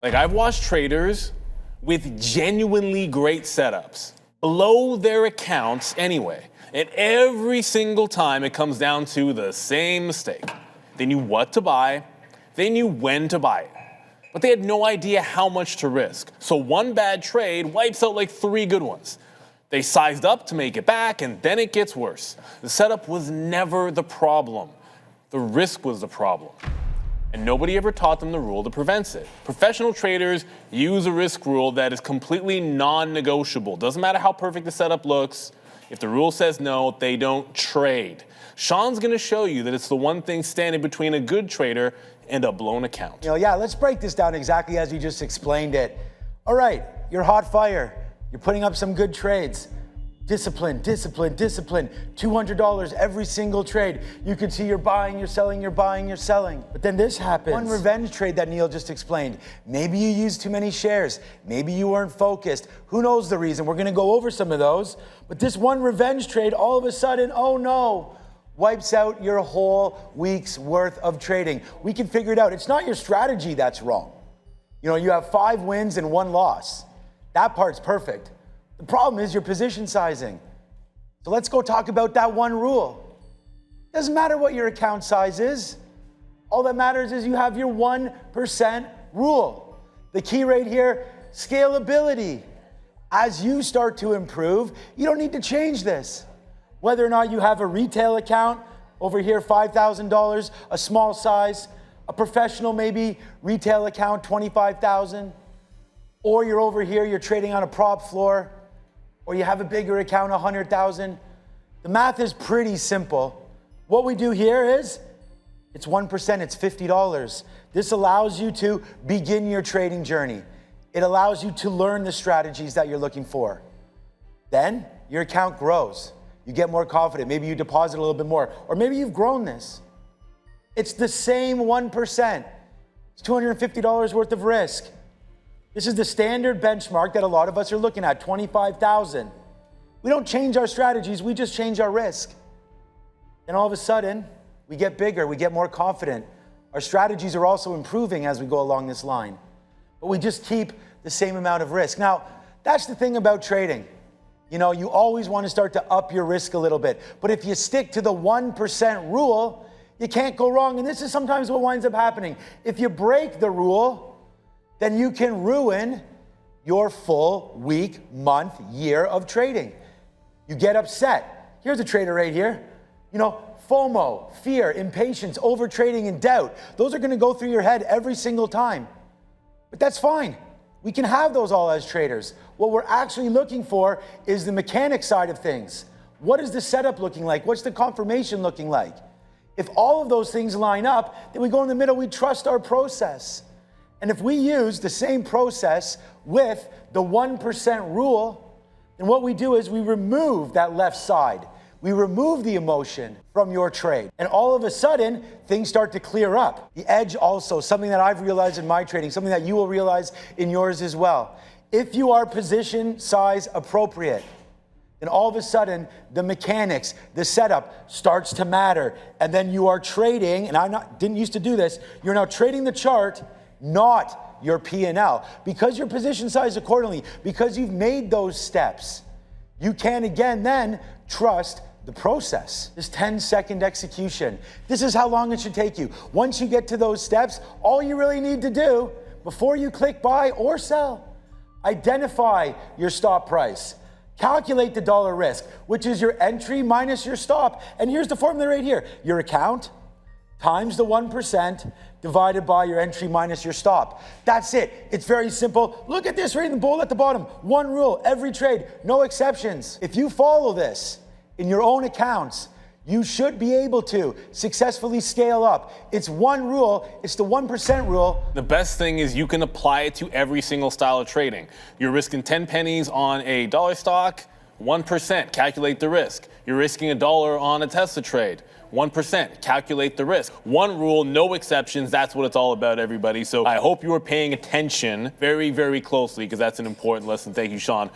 Like, I've watched traders with genuinely great setups blow their accounts anyway. And every single time it comes down to the same mistake. They knew what to buy, they knew when to buy it, but they had no idea how much to risk. So one bad trade wipes out like 3 good ones. They sized up to make it back, and then it gets worse. The setup was never the problem. The risk was the problem. And nobody ever taught them the rule that prevents it. Professional traders use a risk rule that is completely non-negotiable. Doesn't matter how perfect the setup looks. If the rule says no, they don't trade. Sean's gonna show you that it's the one thing standing between a good trader and a blown account. Yeah, let's break this down exactly as you just explained it. All right, you're hot fire. You're putting up some good trades. Discipline, discipline, discipline. $200 every single trade. You can see you're buying, you're selling, you're buying, you're selling. But then this happens. One revenge trade that Neil just explained. Maybe you used too many shares. Maybe you weren't focused. Who knows the reason? We're gonna go over some of those. But this one revenge trade, all of a sudden, oh no, wipes out your whole week's worth of trading. We can figure it out. It's not your strategy that's wrong. You have 5 wins and 1 loss. That part's perfect. The problem is your position sizing. So let's go talk about that one rule. Doesn't matter what your account size is. All that matters is you have your 1% rule. The key right here, scalability. As you start to improve, you don't need to change this. Whether or not you have a retail account, over here $5,000, a small size, a professional maybe retail account, $25,000, or you're over here, you're trading on a prop floor, or you have a bigger account, $100,000. The math is pretty simple. What we do here is, it's 1%, it's $50. This allows you to begin your trading journey. It allows you to learn the strategies that you're looking for. Then your account grows. You get more confident. Maybe you deposit a little bit more, or maybe you've grown this. It's the same 1%. It's $250 worth of risk. This is the standard benchmark that a lot of us are looking at, 25,000. We don't change our strategies, we just change our risk. And all of a sudden, we get bigger, we get more confident. Our strategies are also improving as we go along this line. But we just keep the same amount of risk. Now, that's the thing about trading. You always want to start to up your risk a little bit. But if you stick to the 1% rule, you can't go wrong. And this is sometimes what winds up happening. If you break the rule, then you can ruin your full week, month, year of trading. You get upset. Here's a trader right here. FOMO, fear, impatience, overtrading, and doubt. Those are going to go through your head every single time. But that's fine. We can have those all as traders. What we're actually looking for is the mechanic side of things. What is the setup looking like? What's the confirmation looking like? If all of those things line up, then we go in the middle, we trust our process. And if we use the same process with the 1% rule, then what we do is we remove that left side. We remove the emotion from your trade. And all of a sudden, things start to clear up. The edge also, something that I've realized in my trading, something that you will realize in yours as well. If you are position size appropriate, then all of a sudden, the mechanics, the setup starts to matter. And then you are trading, and didn't used to do this, you're now trading the chart, not your P&L. Because you're position sized accordingly, because you've made those steps, you can again then trust the process. This 10-second execution. This is how long it should take you. Once you get to those steps, all you really need to do before you click buy or sell, identify your stop price. Calculate the dollar risk, which is your entry minus your stop. And here's the formula right here. Your account times the 1% divided by your entry minus your stop. That's it. It's very simple. Look at this right in the bowl at the bottom. One rule, every trade, no exceptions. If you follow this in your own accounts, you should be able to successfully scale up. It's one rule. It's the 1% rule. The best thing is you can apply it to every single style of trading. You're risking 10 pennies on a dollar stock, 1%, calculate the risk. You're risking $1 on a Tesla trade. 1%, calculate the risk. One rule, no exceptions. That's what it's all about, everybody. So I hope you are paying attention very, very closely, because that's an important lesson. Thank you, Sean.